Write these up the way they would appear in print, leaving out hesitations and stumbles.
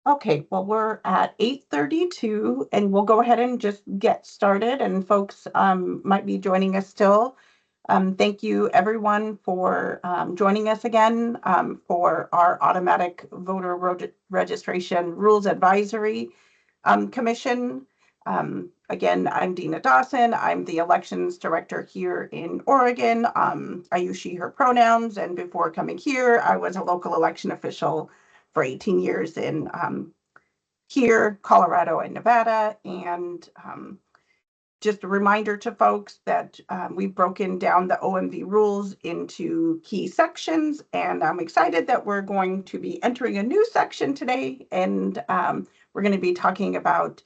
Okay, well, we're at 8:32 and we'll go ahead and just get started, and folks might be joining us still. Thank you everyone for joining us again for our automatic voter registration rules advisory commission. Again, I'm Dina Dawson. I'm the elections director here in Oregon. I use she, her pronouns, and before coming here, I was a local election official for 18 years in here, Colorado, and Nevada. And just a reminder to folks that we've broken down the OMV rules into key sections, and I'm excited that we're going to be entering a new section today, and we're going to be talking about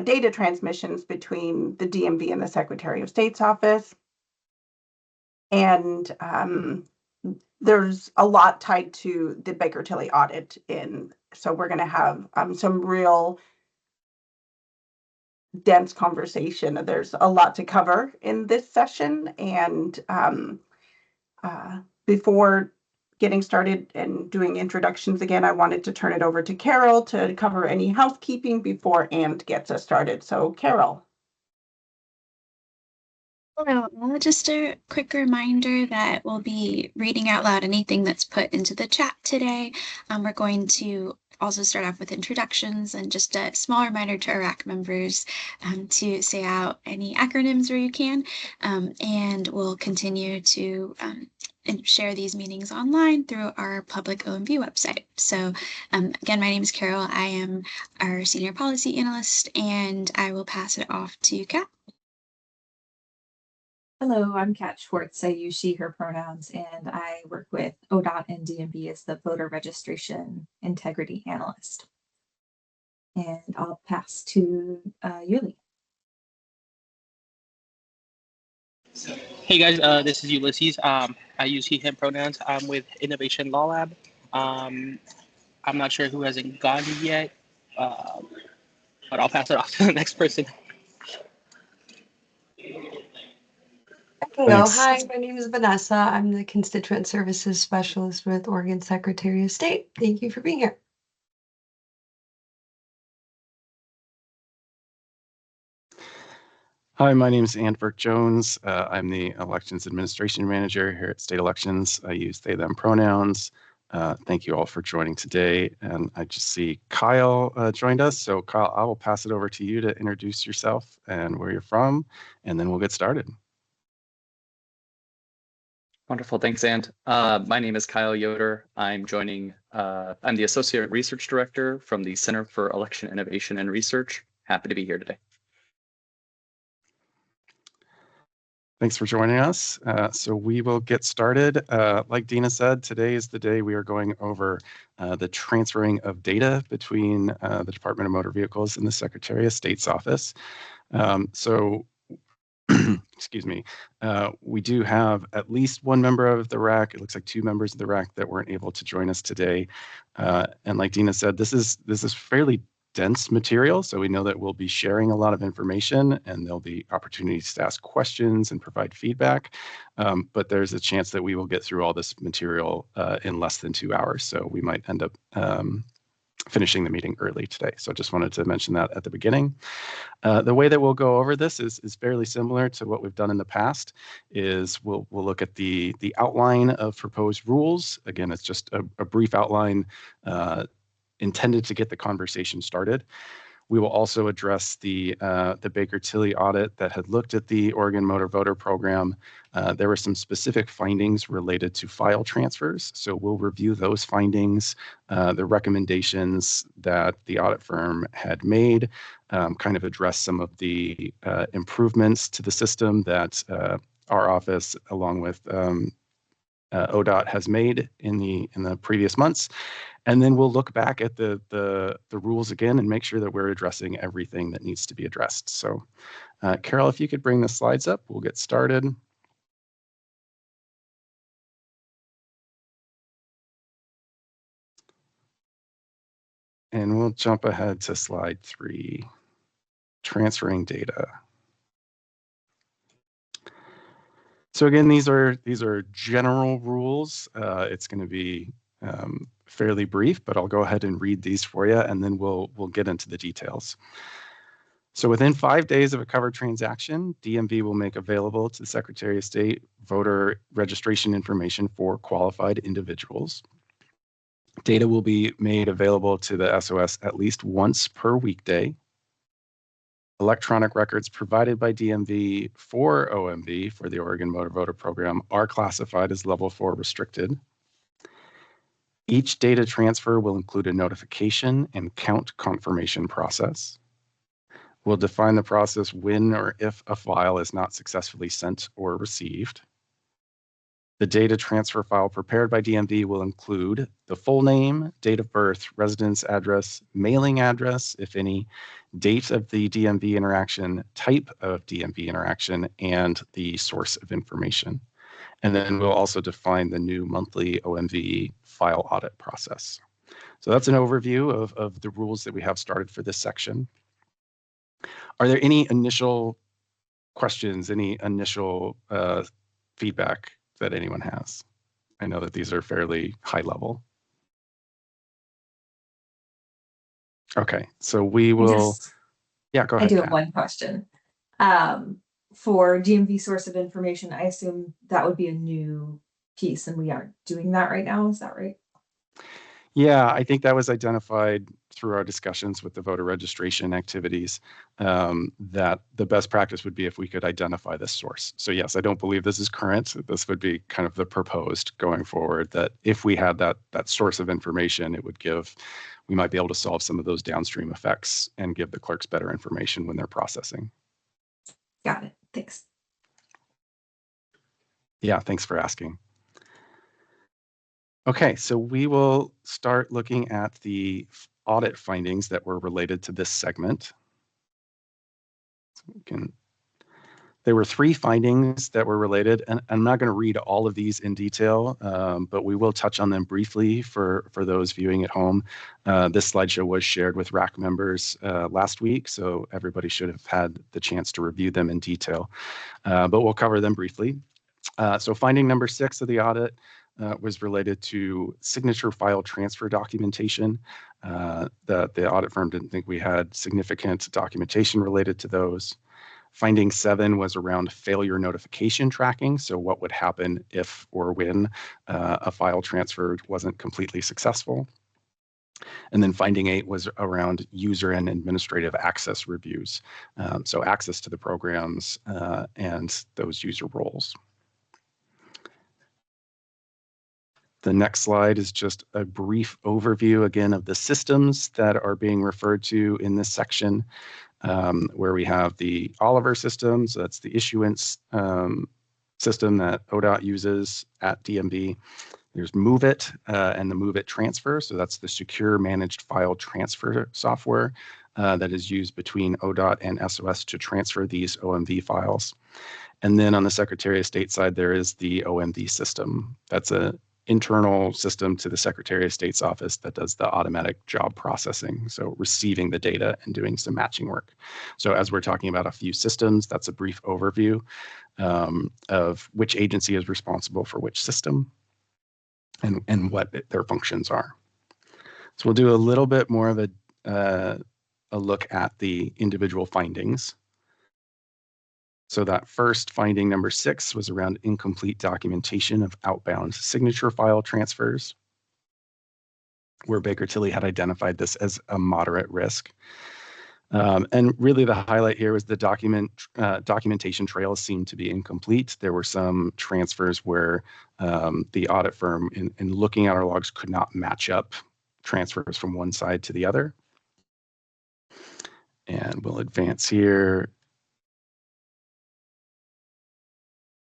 data transmissions between the DMV and the Secretary of State's office. And there's a lot tied to the Baker Tilly audit so we're going to have some real dense conversation. There's a lot to cover in this session, and before getting started and doing introductions again, I wanted to turn it over to Carol to cover any housekeeping before And gets us started. So Carol. Hello, just a quick reminder that we'll be reading out loud anything that's put into the chat today. We're going to also start off with introductions and just a small reminder to IRAC members to say out any acronyms where you can, and we'll continue to and share these meetings online through our public OMV website. So again, my name is Carol. I am our senior policy analyst, and I will pass it off to Kat. Hello, I'm Kat Schwartz. I use she, her pronouns, and I work with ODOT and DMV as the voter registration integrity analyst. And I'll pass to Yuli. Hey guys, this is Ulysses. I use he, him pronouns. I'm with Innovation Law Lab. I'm not sure who hasn't gone yet, but I'll pass it off to the next person. Hi, my name is Vanessa. I'm the Constituent Services Specialist with Oregon Secretary of State. Thank you for being here. Hi, my name is Antwerk Jones. I'm the Elections Administration Manager here at State Elections. I use they, them pronouns. Thank you all for joining today. And I just see Kyle joined us. So Kyle, I will pass it over to you to introduce yourself and where you're from, and then we'll get started. Wonderful, thanks, Ant. My name is Kyle Yoder. I'm the Associate Research Director from the Center for Election Innovation and Research. Happy to be here today. Thanks for joining us. So we will get started. Like Dina said, today is the day we are going over the transferring of data between the Department of Motor Vehicles and the Secretary of State's office. Excuse me, we do have at least one member of the RAC. It looks like two members of the RAC that weren't able to join us today. And like Dina said, this is fairly dense material, so we know that we'll be sharing a lot of information and there'll be opportunities to ask questions and provide feedback. But there's a chance that we will get through all this material in less than 2 hours. So we might end up finishing the meeting early today. So I just wanted to mention that at the beginning. The way that we'll go over this is fairly similar to what we've done in the past. We'll look at the outline of proposed rules. Again, it's just a brief outline intended to get the conversation started. We will also address the Baker Tilly audit that had looked at the Oregon Motor Voter Program. There were some specific findings related to file transfers, so we'll review those findings, the recommendations that the audit firm had made, kind of address some of the improvements to the system that our office, along with ODOT, has made in the previous months. And then we'll look back at the rules again and make sure that we're addressing everything that needs to be addressed. So Carol, if you could bring the slides up, we'll get started. And we'll jump ahead to slide 3, transferring data. So again, these are general rules. It's going to be fairly brief, but I'll go ahead and read these for you, and then we'll get into the details. So within 5 days of a covered transaction, DMV will make available to the Secretary of State voter registration information for qualified individuals. Data will be made available to the SOS at least once per weekday. Electronic records provided by DMV for OMV, for the Oregon Motor Voter Program, are classified as level 4 restricted. Each data transfer will include a notification and count confirmation process. We'll define the process when or if a file is not successfully sent or received. The data transfer file prepared by DMV will include the full name, date of birth, residence address, mailing address, if any, date of the DMV interaction, type of DMV interaction, and the source of information. And then we'll also define the new monthly OMV file audit process. So that's an overview of the rules that we have started for this section. Are there any initial questions, any initial feedback that anyone has? I know that these are fairly high level. Okay, so we will, yeah, go ahead. I do have Pat. one question. For DMV source of information, I assume that would be a new piece and we aren't doing that right now, is that right? Yeah, I think that was identified through our discussions with the voter registration activities, that the best practice would be if we could identify this source. So yes, I don't believe this is current. This would be kind of the proposed going forward, that if we had that source of information, it would give, we might be able to solve some of those downstream effects and give the clerks better information when they're processing. Got it, thanks. Yeah, thanks for asking. Okay, so we will start looking at the audit findings that were related to this segment. So there were 3 findings that were related, and I'm not going to read all of these in detail, but we will touch on them briefly for those viewing at home. This slideshow was shared with RAC members last week, so everybody should have had the chance to review them in detail, but we'll cover them briefly. So finding number 6 of the audit was related to signature file transfer documentation. The audit firm didn't think we had significant documentation related to those. Finding 7 was around failure notification tracking. So what would happen if or when a file transferred wasn't completely successful. And then finding 8 was around user and administrative access reviews. So access to the programs and those user roles. The next slide is just a brief overview again of the systems that are being referred to in this section, where we have the Oliver system. So that's the issuance system that ODOT uses at DMV. There's MoveIt and the MoveIt transfer. So that's the secure managed file transfer software that is used between ODOT and SOS to transfer these OMV files. And then on the Secretary of State side, there is the OMV system. That's an internal system to the Secretary of State's office that does the automatic job processing, so receiving the data and doing some matching work. So as we're talking about a few systems, that's a brief overview of which agency is responsible for which system and what their functions are. So we'll do a little bit more of a look at the individual findings. So that first finding, number 6, was around incomplete documentation of outbound signature file transfers, where Baker Tilly had identified this as a moderate risk. And really the highlight here was the documentation trails seemed to be incomplete. There were some transfers where the audit firm, in looking at our logs, could not match up transfers from one side to the other. And we'll advance here.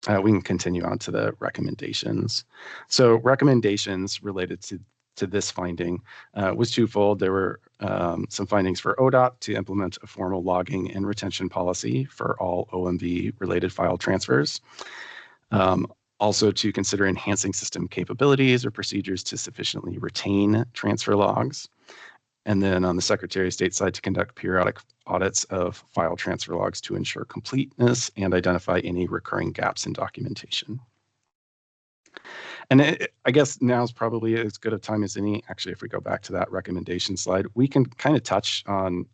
We can continue on to the recommendations. So recommendations related to this finding was twofold. There were some findings for ODOT to implement a formal logging and retention policy for all OMV related file transfers. Also to consider enhancing system capabilities or procedures to sufficiently retain transfer logs. And then on the Secretary of State side, to conduct periodic audits of file transfer logs to ensure completeness and identify any recurring gaps in documentation. And I guess now is probably as good a time as any. Actually, if we go back to that recommendation slide, we can kind of touch on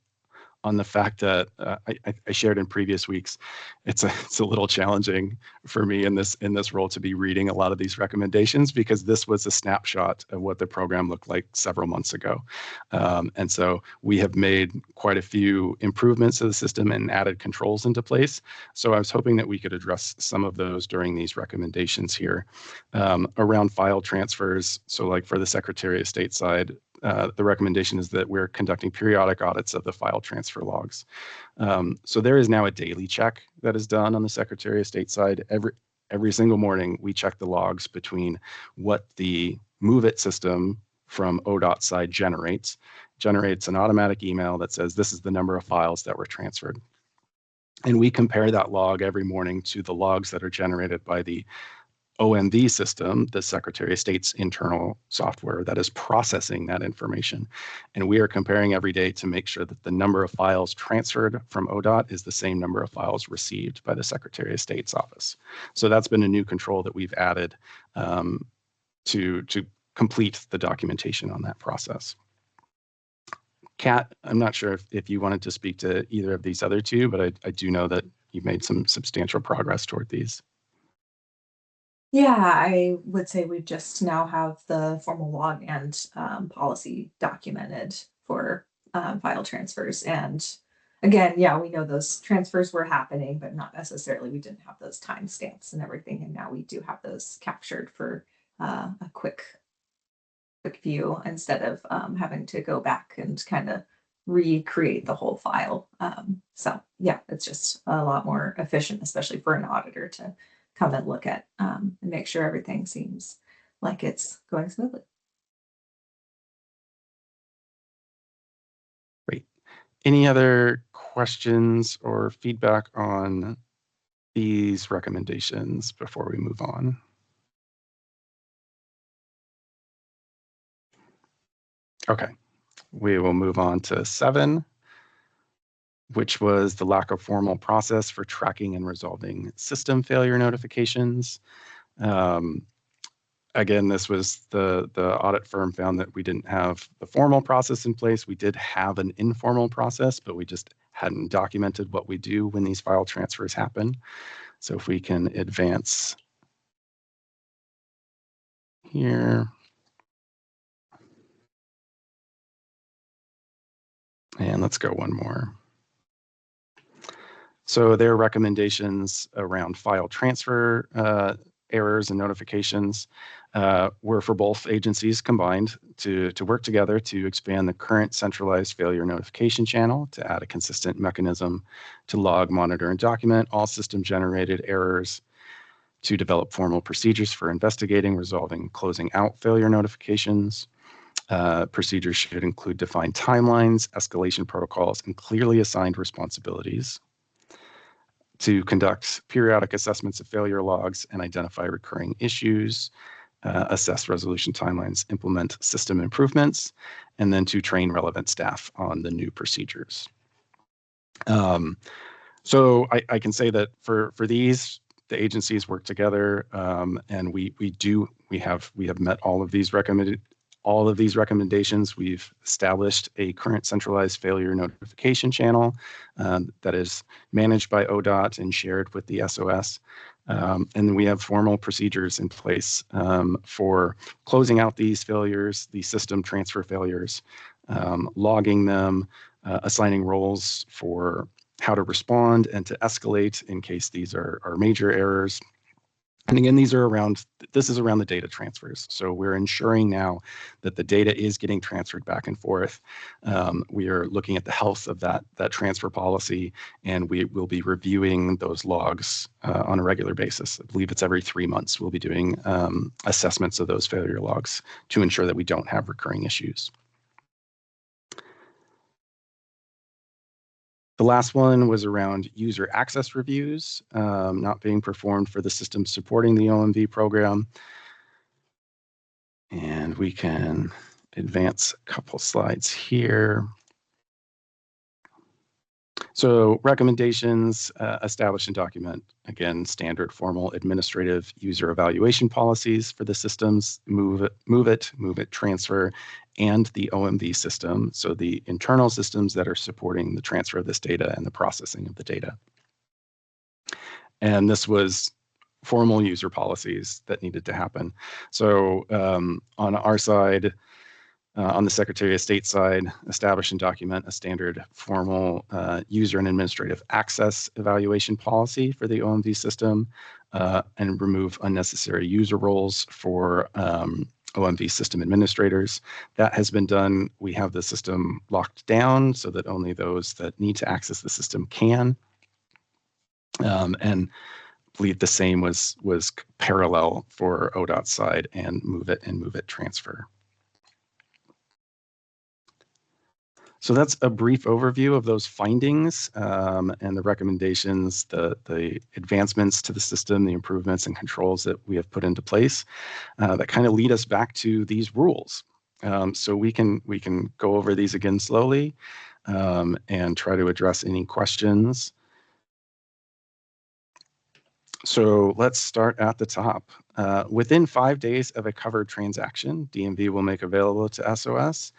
the fact that I shared in previous weeks. It's a little challenging for me in this role to be reading a lot of these recommendations, because this was a snapshot of what the program looked like several months ago. And so we have made quite a few improvements to the system and added controls into place. So I was hoping that we could address some of those during these recommendations here. Around file transfers, so like for the Secretary of State side, the recommendation is that we're conducting periodic audits of the file transfer logs. So there is now a daily check that is done on the Secretary of State side. Every single morning, we check the logs between what the MOVEit system from ODOT side generates an automatic email that says this is the number of files that were transferred. And we compare that log every morning to the logs that are generated by the OMV system, the Secretary of State's internal software that is processing that information. And we are comparing every day to make sure that the number of files transferred from ODOT is the same number of files received by the Secretary of State's office. So that's been a new control that we've added to complete the documentation on that process. Kat, I'm not sure if you wanted to speak to either of these other two, but I do know that you've made some substantial progress toward these. Yeah, I would say we just now have the formal log and policy documented for file transfers. And again, yeah, we know those transfers were happening, but not necessarily, we didn't have those timestamps and everything. And now we do have those captured for a quick view, instead of having to go back and kind of recreate the whole file. So yeah, it's just a lot more efficient, especially for an auditor to come and look at and make sure everything seems like it's going smoothly. Great. Any other questions or feedback on these recommendations before we move on? Okay, we will move on to 7, which was the lack of formal process for tracking and resolving system failure notifications. Again, this was the audit firm found that we didn't have the formal process in place. We did have an informal process, but we just hadn't documented what we do when these file transfers happen. So if we can advance here. And let's go one more. So their recommendations around file transfer errors and notifications were for both agencies combined to work together to expand the current centralized failure notification channel, to add a consistent mechanism to log, monitor, and document all system-generated errors, to develop formal procedures for investigating, resolving, closing out failure notifications. Procedures should include defined timelines, escalation protocols, and clearly assigned responsibilities. To conduct periodic assessments of failure logs and identify recurring issues, assess resolution timelines, implement system improvements, and then to train relevant staff on the new procedures. So I can say that for these, the agencies work together, and we have met all of these recommendations. We've established a current centralized failure notification channel that is managed by ODOT and shared with the SOS. And we have formal procedures in place for closing out these failures, the system transfer failures, logging them, assigning roles for how to respond and to escalate in case these are major errors. And again, this is around the data transfers. So we're ensuring now that the data is getting transferred back and forth. We are looking at the health of that transfer policy, and we will be reviewing those logs on a regular basis. I believe it's every 3 months we'll be doing assessments of those failure logs to ensure that we don't have recurring issues. The last one was around user access reviews not being performed for the systems supporting the OMV program. And we can advance a couple slides here. So recommendations, establish and document, again, standard formal administrative user evaluation policies for the systems, move it, transfer, and the OMV system. So the internal systems that are supporting the transfer of this data and the processing of the data. And this was formal user policies that needed to happen. So on our side, on the Secretary of State side, establish and document a standard formal user and administrative access evaluation policy for the OMV system and remove unnecessary user roles for OMV system administrators. That has been done. We have the system locked down so that only those that need to access the system can. And I believe the same was parallel for ODOT side and move it transfer. So that's a brief overview of those findings and the recommendations, the advancements to the system, the improvements and controls that we have put into place that kind of lead us back to these rules. So we can go over these again slowly and try to address any questions. So let's start at the top. Within 5 days of a covered transaction, DMV will make available to SOS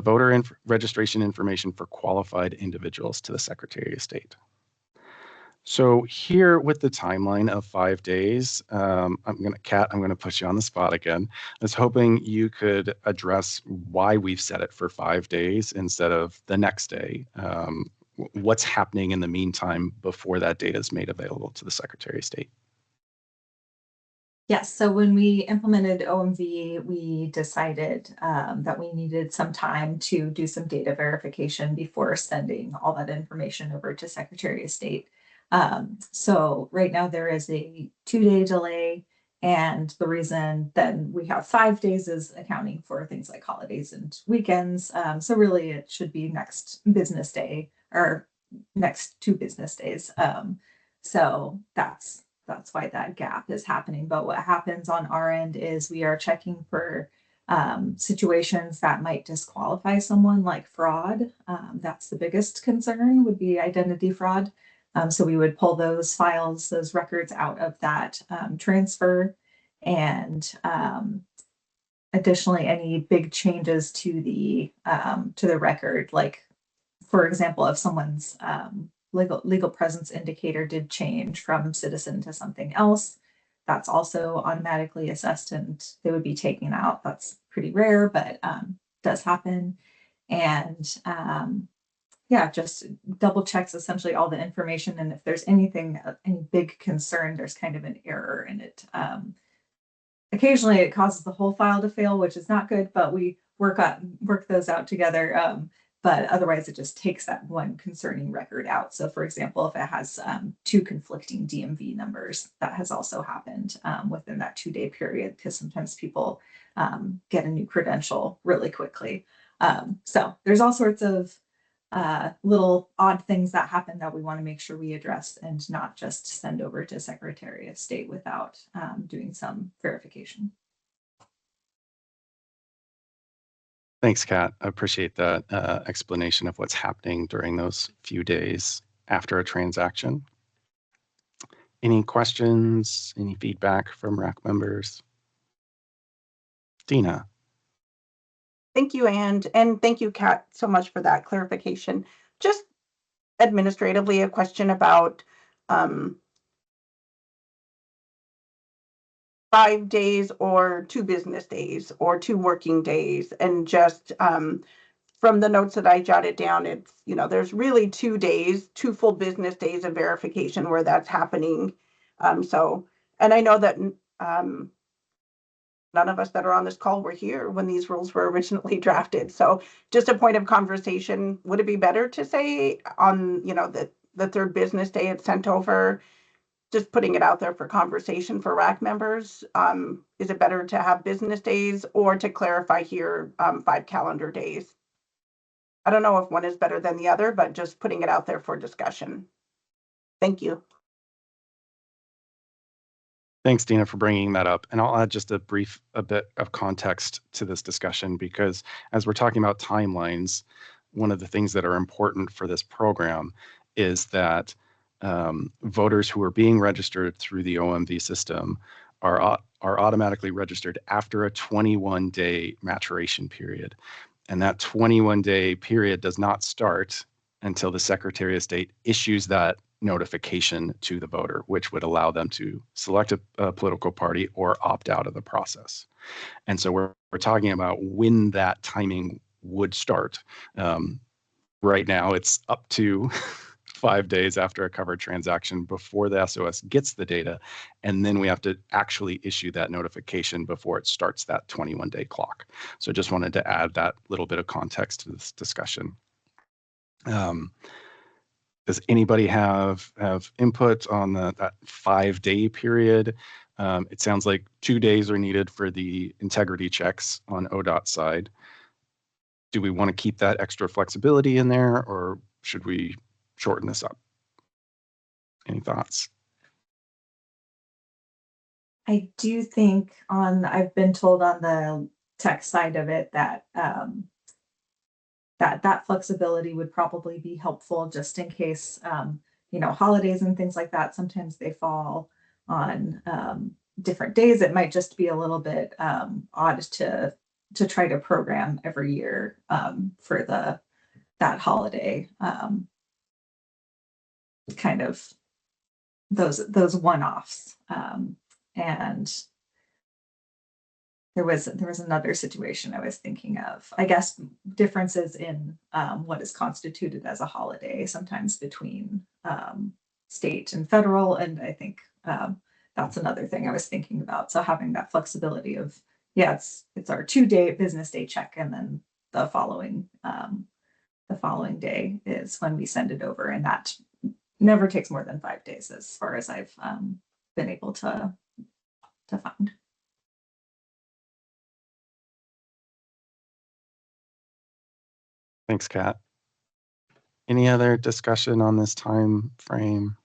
voter registration information for qualified individuals to the Secretary of State. So here with the timeline of 5 days, Kat, I'm gonna put you on the spot again. I was hoping you could address why we've set it for 5 days instead of the next day. What's happening in the meantime before that data is made available to the Secretary of State? Yes, so when we implemented OMV, we decided that we needed some time to do some data verification before sending all that information over to Secretary of State. So right now there is a 2-day delay, and the reason then we have 5 days is accounting for things like holidays and weekends. So really it should be next business day or next 2 business days. So that's why that gap is happening. But what happens on our end is we are checking for situations that might disqualify someone, like fraud. That's the biggest concern, would be identity fraud. So we would pull those files, those records out of that transfer. And additionally, any big changes to the record, like, for example, if someone's legal presence indicator did change from citizen to something else, that's also automatically assessed and they would be taken out. That's pretty rare, but does happen. And yeah, just double checks essentially all the information. And if there's any big concern, there's kind of an error in it. Occasionally it causes the whole file to fail, which is not good, but we work those out together. But otherwise it just takes that one concerning record out. So for example, if it has 2 conflicting DMV numbers, that has also happened within that 2-day period, because sometimes people get a new credential really quickly. So there's all sorts of little odd things that happen that we want to make sure we address and not just send over to Secretary of State without doing some verification. Thanks, Kat. I appreciate that explanation of what's happening during those few days after a transaction. Any questions, any feedback from RAC members? Dina. Thank you, and thank you, Kat, so much for that clarification. Just administratively, a question about 5 days or 2 business days or 2 working days, and just from the notes that I jotted down, it's, there's really 2 days, 2 full business days of verification where that's happening. And I know that none of us that are on this call were here when these rules were originally drafted. So just a point of conversation, would it be better to say on, the 3rd business day it's sent over? Just putting it out there for conversation for RAC members. Is it better to have business days, or to clarify here, 5 calendar days? I don't know if one is better than the other, but just putting it out there for discussion. Thank you. Thanks, Dina, for bringing that up. And I'll add just a bit of context to this discussion, because as we're talking about timelines, one of the things that are important for this program is that voters who are being registered through the OMV system are automatically registered after a 21-day maturation period. And that 21-day period does not start until the Secretary of State issues that notification to the voter, which would allow them to select a political party or opt out of the process. And so we're talking about when that timing would start. Right now, it's up to 5 days after a covered transaction before the SOS gets the data, and then we have to actually issue that notification before it starts that 21-day clock. So just wanted to add that little bit of context to this discussion. Does anybody have input on that 5-day period? It sounds like 2 days are needed for the integrity checks on ODOT side. Do we want to keep that extra flexibility in there, or should we shorten this up? Any thoughts? I do think I've been told on the tech side of it that that flexibility would probably be helpful just in case, holidays and things like that. Sometimes they fall on different days. It might just be a little bit odd to try to program every year for that holiday, kind of those one-offs. And there was another situation I was thinking of, I guess, differences in what is constituted as a holiday, sometimes between state and federal. And I think that's another thing I was thinking about. So having that flexibility of, it's our 2-day business day check, and then the following day is when we send it over, and that never takes more than 5 days, as far as I've been able to find. Thanks, Kat. Any other discussion on this time frame?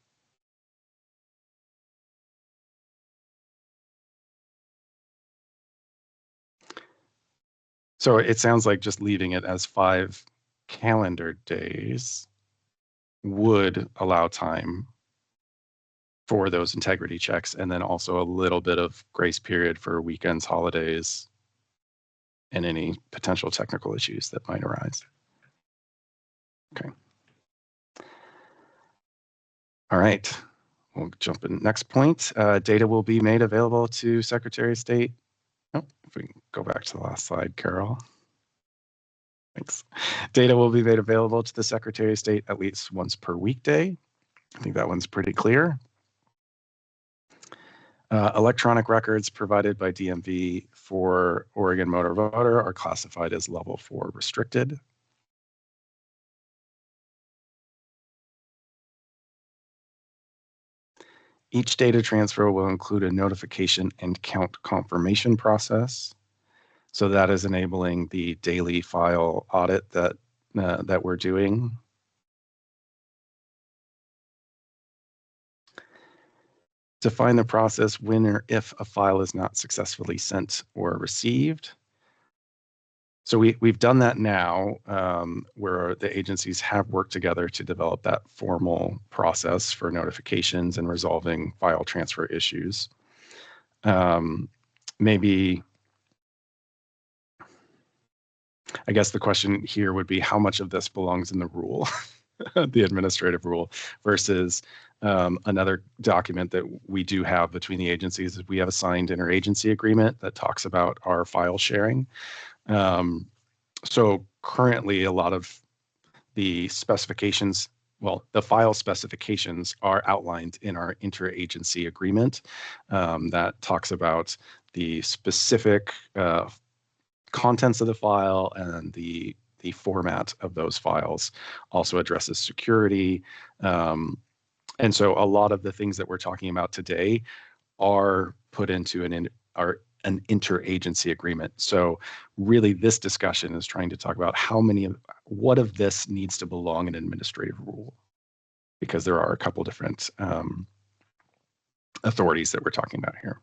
So it sounds like just leaving it as 5 calendar days would allow time for those integrity checks, and then also a little bit of grace period for weekends, holidays, and any potential technical issues that might arise. Okay. All right, we'll jump in. Next point, data will be made available to Secretary of State. Oh, if we can go back to the last slide, Carol. Thanks. Data will be made available to the Secretary of State at least once per weekday. I think that one's pretty clear. Electronic records provided by DMV for Oregon Motor Voter are classified as level 4 restricted. Each data transfer will include a notification and count confirmation process. So that is enabling the daily file audit that we're doing. Define the process when or if a file is not successfully sent or received. So we've done that now, where the agencies have worked together to develop that formal process for notifications and resolving file transfer issues. Maybe, I guess the question here would be, how much of this belongs in the rule, the administrative rule, versus another document that we do have between the agencies. We have a signed interagency agreement that talks about our file sharing. So currently, a lot of the specifications, well, the file specifications are outlined in our interagency agreement that talks about the specific contents of the file and the format of those files. Also addresses security. And so a lot of the things that we're talking about today are put into an interagency agreement. So really this discussion is trying to talk about what of this needs to belong in administrative rule, because there are a couple different authorities that we're talking about here.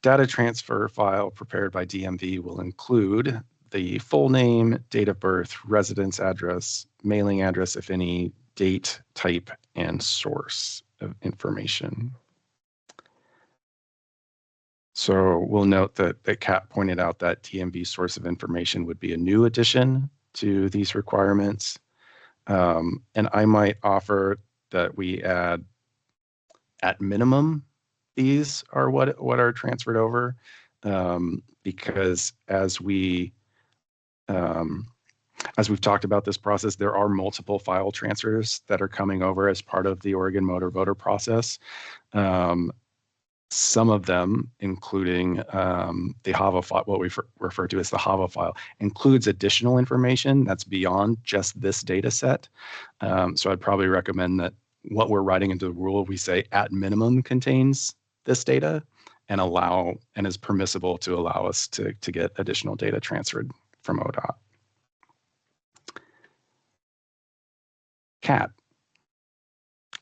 Data transfer file prepared by DMV will include the full name, date of birth, residence address, mailing address, if any, date, type, and source of information. So we'll note that Kat pointed out that DMV source of information would be a new addition to these requirements. And I might offer that we add, at minimum, these are what are transferred over, because as we've talked about this process, there are multiple file transfers that are coming over as part of the Oregon Motor Voter process. Some of them, including the HAVA file, what we refer to as the HAVA file, includes additional information that's beyond just this data set. So I'd probably recommend that what we're writing into the rule, we say at minimum contains this data and is permissible to allow us to get additional data transferred from ODOT. Kat,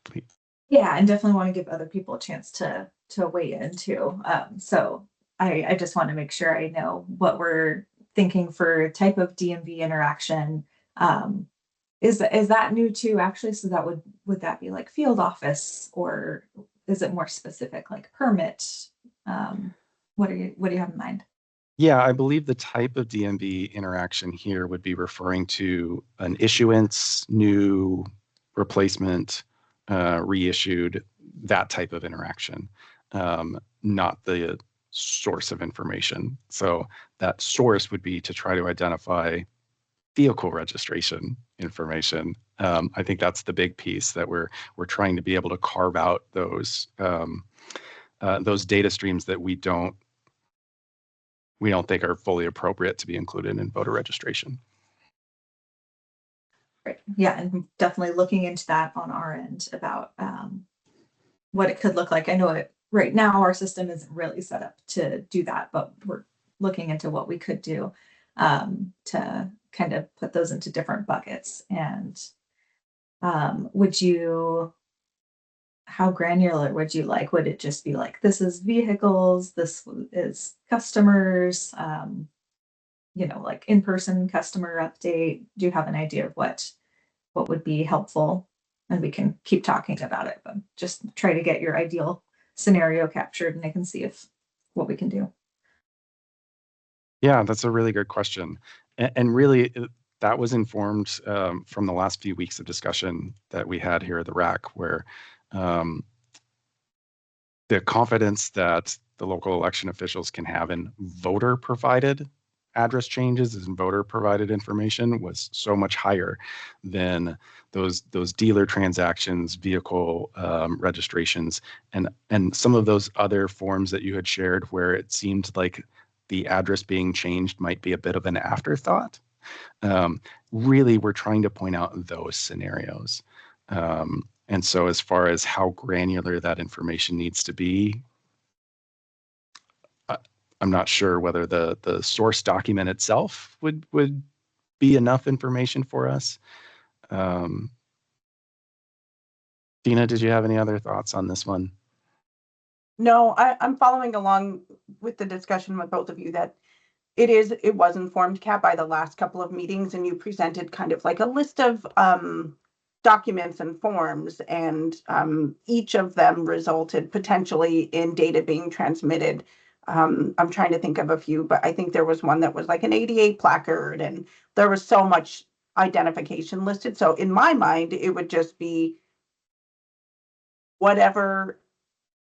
please. Yeah, and definitely want to give other people a chance to weigh in too. So I just want to make sure I know what we're thinking for type of DMV interaction. Is that new too, actually? So that would that be like field office, or is it more specific, like permit? What do you have in mind? Yeah, I believe the type of DMV interaction here would be referring to an issuance, new, replacement, reissued, that type of interaction, not the source of information. So that source would be to try to identify vehicle registration information. I think that's the big piece that we're trying to be able to carve out those data streams that we don't think are fully appropriate to be included in voter registration. Right. Yeah, and definitely looking into that on our end about what it could look like. I know right now our system isn't really set up to do that, but we're looking into what we could do to kind of put those into different buckets. And how granular would you like? Would it just be like, this is vehicles, this is customers, like in-person customer update? Do you have an idea of what would be helpful? And we can keep talking about it, but just try to get your ideal scenario captured, and I can see what we can do. Yeah, that's a really good question. And really, that was informed from the last few weeks of discussion that we had here at the RAC, where the confidence that the local election officials can have in voter-provided address changes and voter-provided information was so much higher than those dealer transactions, vehicle registrations, and some of those other forms that you had shared where it seemed like the address being changed might be a bit of an afterthought. Really, we're trying to point out those scenarios. And so as far as how granular that information needs to be, I'm not sure whether the source document itself would be enough information for us. Dina, did you have any other thoughts on this one? No, I'm following along with the discussion with both of you that it was informed, Kat, by the last couple of meetings, and you presented kind of like a list of documents and forms, and each of them resulted potentially in data being transmitted. I'm trying to think of a few, but I think there was one that was like an ADA placard, and there was so much identification listed. So in my mind, it would just be whatever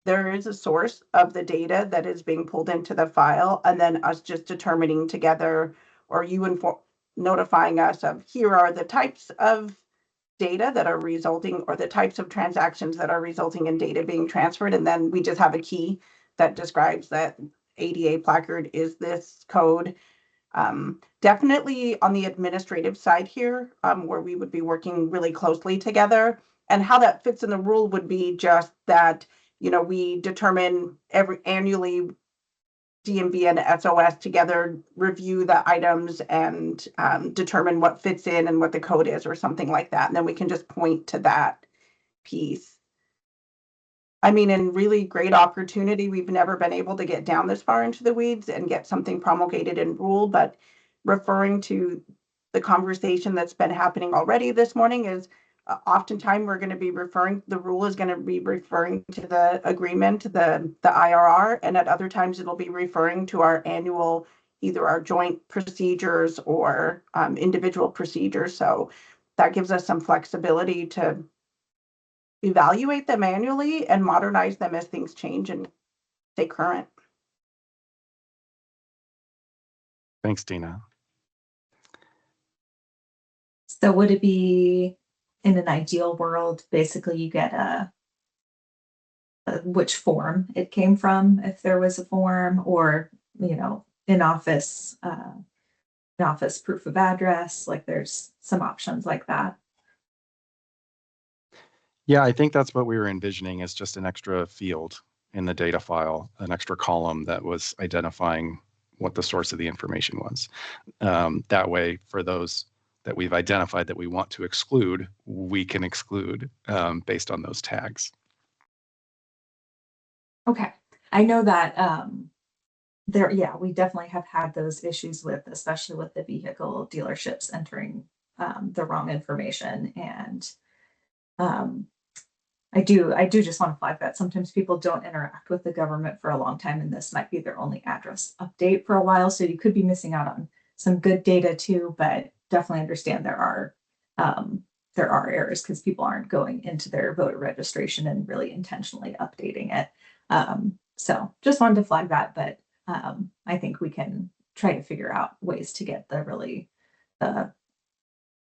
there is a source of the data that is being pulled into the file, and then us just determining together, or you notifying us of, here are the types of data that are resulting, or the types of transactions that are resulting in data being transferred. And then we just have a key that describes that ADA placard is this code. Definitely on the administrative side here, where we would be working really closely together, and how that fits in the rule would be just that, we determine annually, DMV and SOS together review the items and determine what fits in and what the code is, or something like that. And then we can just point to that piece. I mean, and really great opportunity. We've never been able to get down this far into the weeds and get something promulgated in rule, but referring to the conversation that's been happening already this morning is oftentimes we're going to be referring, the rule is going to be referring to the agreement, the IRR, and at other times it'll be referring to our annual, either our joint procedures or individual procedures. So that gives us some flexibility to evaluate them annually and modernize them as things change and stay current. Thanks, Dina. So would it be, in an ideal world, basically you get which form it came from, if there was a form, or, you know, in-office proof of address, like there's some options like that. Yeah, I think that's what we were envisioning, is just an extra field in the data file, an extra column that was identifying what the source of the information was. That way, for those that we've identified that we want to exclude, we can exclude based on those tags. Okay. I know that we definitely have had those issues with, especially with the vehicle dealerships entering the wrong information. And I do just want to flag that sometimes people don't interact with the government for a long time, and this might be their only address update for a while. So you could be missing out on some good data too, but definitely understand there are errors because people aren't going into their voter registration and really intentionally updating it. So just wanted to flag that, but I think we can try to figure out ways to get the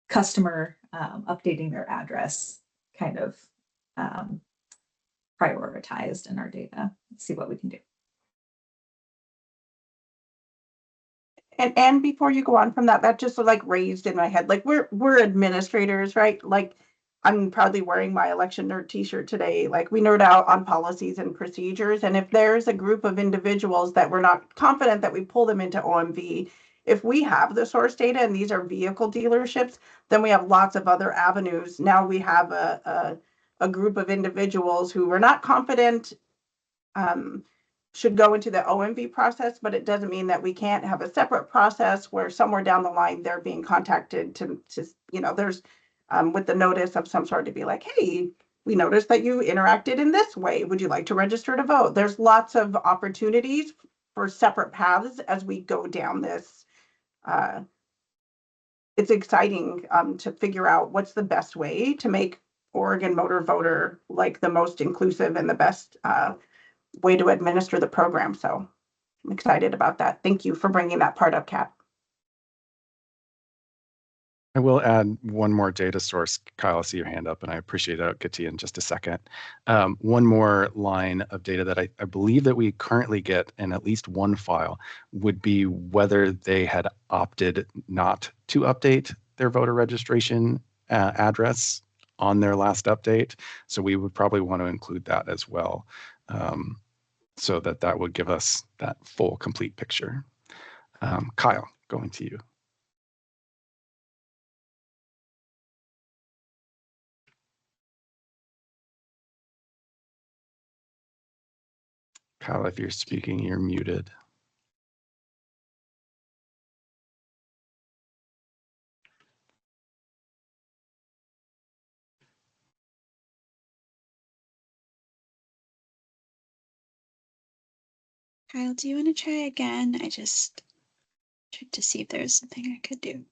customer updating their address kind of prioritized in our data. Let's see what we can do. And before you go on from that, that just like raised in my head, like we're administrators, right? Like I'm proudly wearing my election nerd t-shirt today. Like we nerd out on policies and procedures. And if there's a group of individuals that we're not confident that we pull them into OMV, if we have the source data and these are vehicle dealerships, then we have lots of other avenues. Now we have a group of individuals who we're not confident should go into the OMV process, but it doesn't mean that we can't have a separate process where somewhere down the line they're being contacted to there's with the notice of some sort to be like, hey, we noticed that you interacted in this way. Would you like to register to vote? There's lots of opportunities for separate paths as we go down this. It's exciting to figure out what's the best way to make Oregon Motor Voter like the most inclusive and the best way to administer the program. So I'm excited about that. Thank you for bringing that part up, Kat. I will add one more data source. Kyle, I see your hand up, and I appreciate that. I'll get to you in just a second. One more line of data that I believe that we currently get in at least one file would be whether they had opted not to update their voter registration address on their last update. So we would probably want to include that as well, so that would give us that full, complete picture. Kyle, going to you. Kyle, if you're speaking, you're muted. Kyle, do you want to try again? I just tried to see if there's something I could do.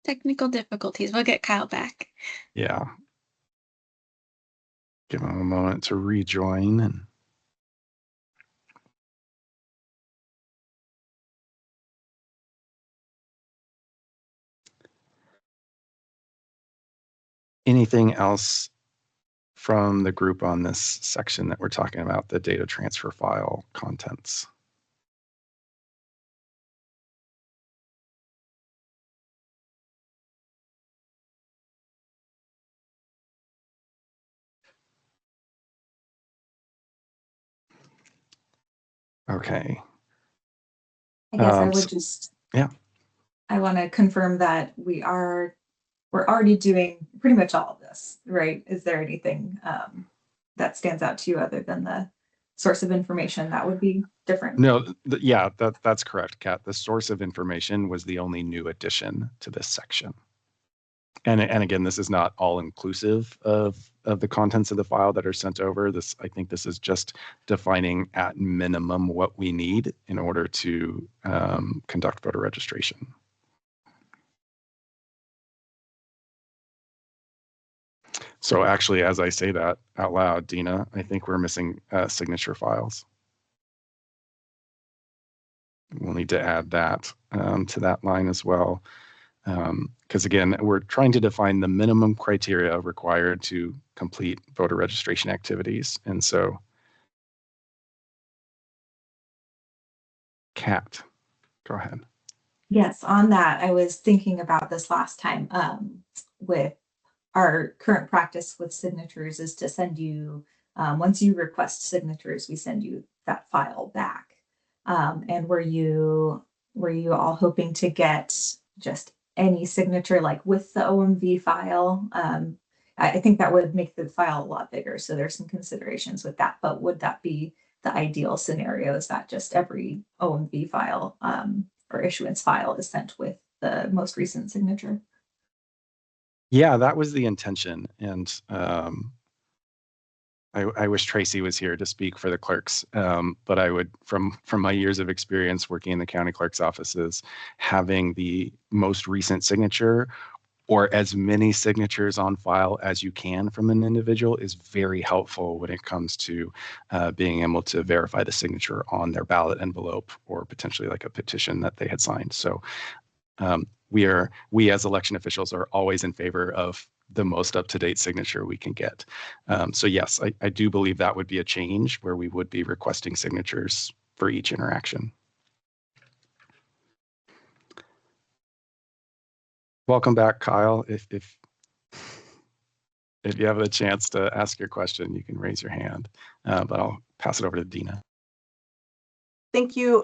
Technical difficulties. We'll get Kyle back. Yeah. Give him a moment to rejoin. And anything else from the group on this section that we're talking about, the data transfer file contents? Okay. I guess I would just, yeah. I want to confirm that we are we're already doing pretty much all of this, right? Is there anything that stands out to you other than the source of information that would be different? No, yeah, that's correct, Kat. The source of information was the only new addition to this section. And again, this is not all inclusive of the contents of the file that are sent over. I think this is just defining at minimum what we need in order to conduct voter registration. So actually, as I say that out loud, Dina, I think we're missing signature files. We'll need to add that to that line as well. Because again, we're trying to define the minimum criteria required to complete voter registration activities. And so, Kat, go ahead. Yes, on that, I was thinking about this last time with our current practice with signatures is to send you, once you request signatures, we send you that file back. And were you all hoping to get just any signature like with the OMV file? I think that would make the file a lot bigger. So there's some considerations with that, but would that be the ideal scenario? Is that just every OMV file or issuance file is sent with the most recent signature? Yeah, that was the intention. And I wish Tracy was here to speak for the clerks, but I would, from my years of experience working in the county clerk's offices, having the most recent signature or as many signatures on file as you can from an individual is very helpful when it comes to being able to verify the signature on their ballot envelope or potentially like a petition that they had signed. So we as election officials are always in favor of the most up-to-date signature we can get. So yes, I do believe that would be a change where we would be requesting signatures for each interaction. Welcome back, Kyle. If you have a chance to ask your question, you can raise your hand, but I'll pass it over to Dina. Thank you.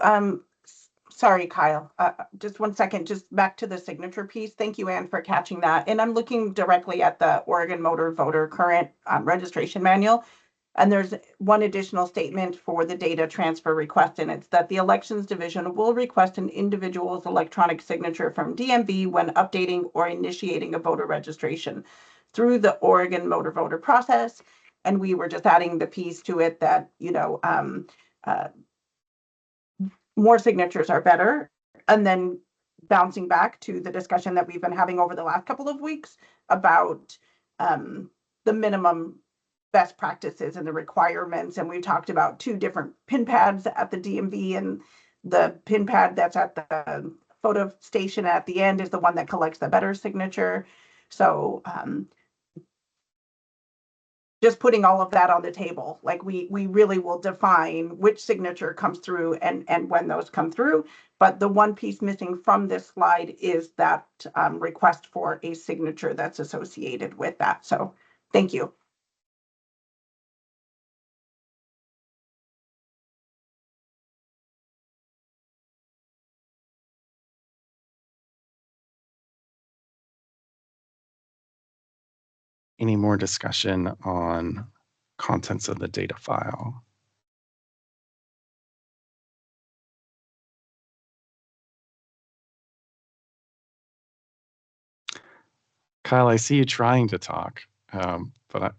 Sorry, Kyle, just one second, just back to the signature piece. Thank you, Anne, for catching that. And I'm looking directly at the Oregon Motor Voter current registration manual. And there's one additional statement for the data transfer request, and it's that the Elections Division will request an individual's electronic signature from DMV when updating or initiating a voter registration through the Oregon Motor Voter process. And we were just adding the piece to it that, you know, more signatures are better. And then bouncing back to the discussion that we've been having over the last couple of weeks about the minimum best practices and the requirements. And we talked about 2 different pin pads at the DMV, and the pin pad that's at the photo station at the end is the one that collects the better signature. So just putting all of that on the table, like we really will define which signature comes through and when those come through. But the one piece missing from this slide is that request for a signature that's associated with that. So thank you. Any more discussion on contents of the data file? Kyle, I see you trying to talk, but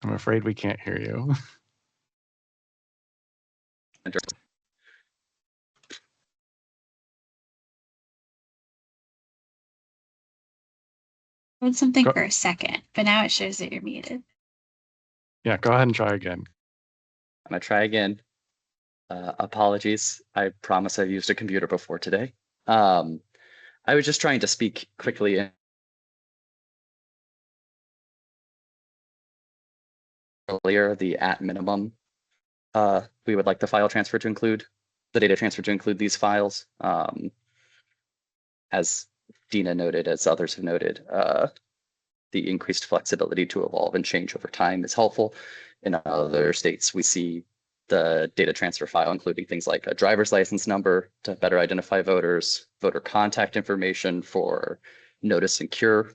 I'm afraid we can't hear you. I heard something Go- for a second, but now it shows that you're muted. Yeah, go ahead and try again. I'm gonna try again. Apologies. I promise I've used a computer before today. I was just trying to speak quickly earlier, the at minimum. We would like the file transfer to include, the data transfer to include these files. As Dina noted, as others have noted, the increased flexibility to evolve and change over time is helpful. In other states, we see the data transfer file including things like a driver's license number to better identify voters, voter contact information for notice and cure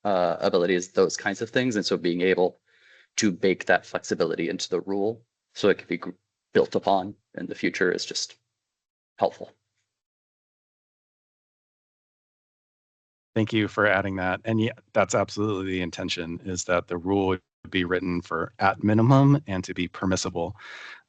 abilities, those kinds of things. And so being able to bake that flexibility into the rule so it can be built upon in the future is just helpful. Thank you for adding that. And yeah, that's absolutely the intention, is that the rule would be written for at minimum and to be permissible,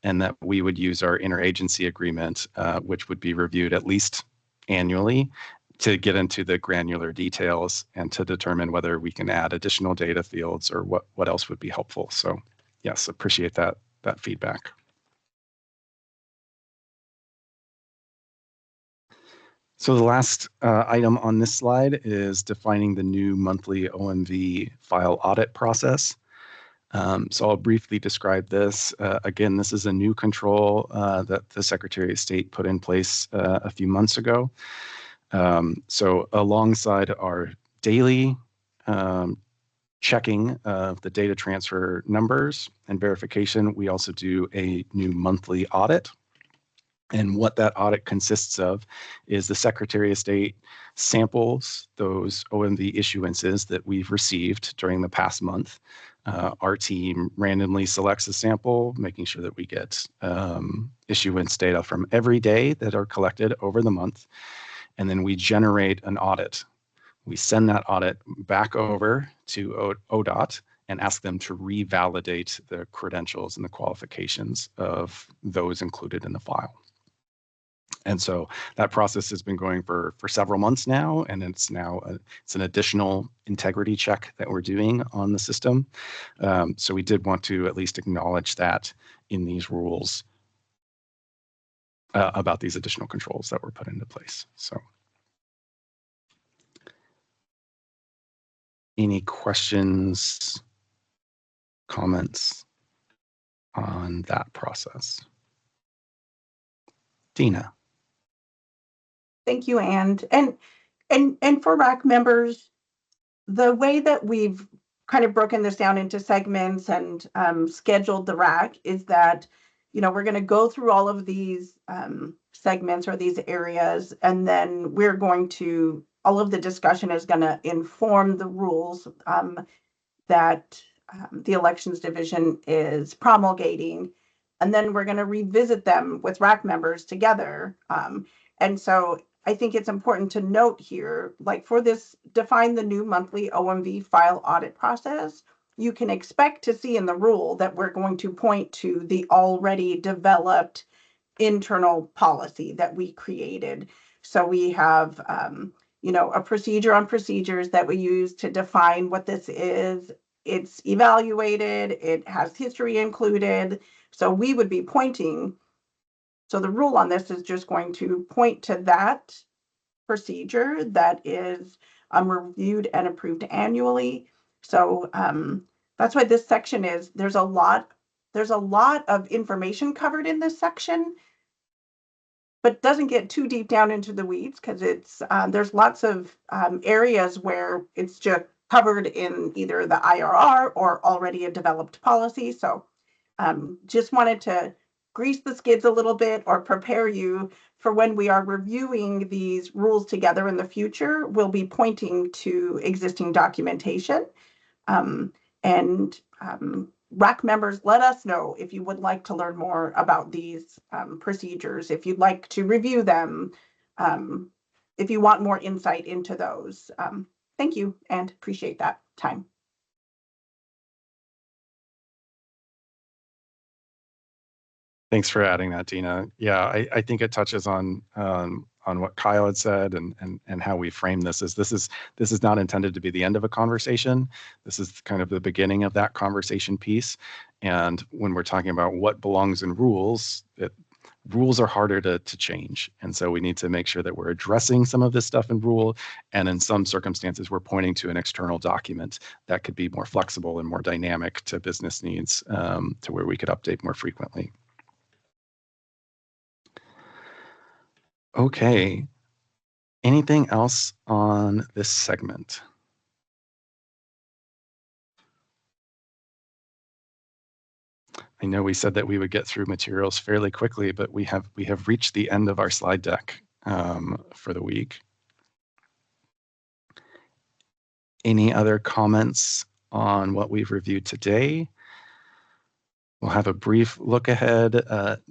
and that we would use our interagency agreement, which would be reviewed at least annually, to get into the granular details and to determine whether we can add additional data fields or what else would be helpful. So yes, appreciate that feedback. So the last item on this slide is defining the new monthly OMV file audit process. So I'll briefly describe this. Again, this is a new control that the Secretary of State put in place a few months ago. So alongside our daily checking of the data transfer numbers and verification, we also do a new monthly audit. And what that audit consists of is the Secretary of State samples those OMV issuances that we've received during the past month. Our team randomly selects a sample, making sure that we get issuance data from every day that are collected over the month. And then we generate an audit. We send that audit back over to ODOT and ask them to revalidate the credentials and the qualifications of those included in the file. And so that process has been going for several months now, and it's now it's an additional integrity check that we're doing on the system. So we did want to at least acknowledge that in these rules about these additional controls that were put into place. So any questions, comments on that process? Dina. Thank you, Ann. And for RAC members, the way that we've kind of broken this down into segments and scheduled the RAC is that, you know, we're going to go through all of these segments or these areas, and then we're going to, all of the discussion is going to inform the rules that the Elections Division is promulgating. And then we're going to revisit them with RAC members together. And so I think it's important to note here, like for this, define the new monthly OMV file audit process, you can expect to see in the rule that we're going to point to the already developed internal policy that we created. So we have, you know, a procedure on procedures that we use to define what this is. It's evaluated, it has history included. So we would be pointing. So the rule on this is just going to point to that procedure that is reviewed and approved annually. So that's why this section is, there's a lot of information covered in this section, but doesn't get too deep down into the weeds because it's there's lots of areas where it's just covered in either the IRR or already a developed policy. So just wanted to grease the skids a little bit or prepare you for when we are reviewing these rules together in the future. We'll be pointing to existing documentation. RAC members, let us know if you would like to learn more about these procedures, if you'd like to review them, if you want more insight into those. Thank you and appreciate that time. Thanks for adding that, Dina. Yeah, I think it touches on what Kyle had said and how we frame this. This is not intended to be the end of a conversation. This is kind of the beginning of that conversation piece. And when we're talking about what belongs in rules, rules are harder to change. And so we need to make sure that we're addressing some of this stuff in rule. And in some circumstances, we're pointing to an external document that could be more flexible and more dynamic to business needs, to where we could update more frequently. Okay, anything else on this segment? I know we said that we would get through materials fairly quickly, but we have reached the end of our slide deck for the week. Any other comments on what we've reviewed today? We'll have a brief look ahead.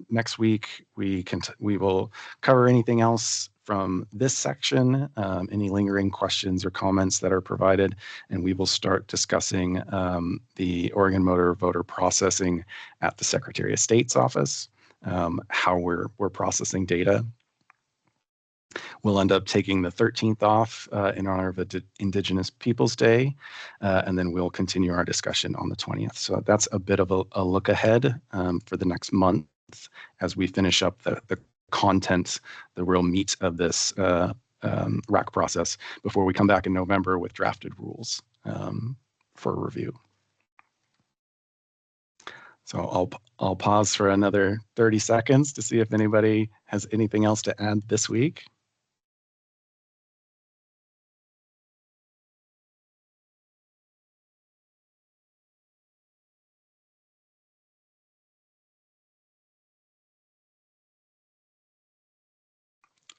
Next week, we will cover anything else from this section, any lingering questions or comments that are provided, and we will start discussing the Oregon Motor Voter Processing at the Secretary of State's office, how we're processing data. We'll end up taking the 13th off in honor of Indigenous Peoples Day, and then we'll continue our discussion on the 20th. So that's a bit of a look ahead for the next month as we finish up the content, the real meat of this RAC process before we come back in November with drafted rules for review. So I'll pause for another 30 seconds to see if anybody has anything else to add this week.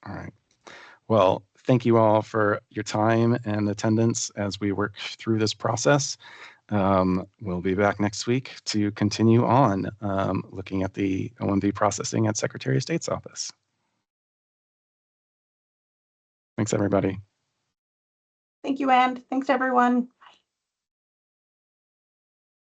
All right. Well, thank you all for your time and attendance as we work through this process. We'll be back next week to continue on looking at the OMV processing at Secretary of State's office. Thanks, everybody. Thank you, Ann. Thanks, everyone.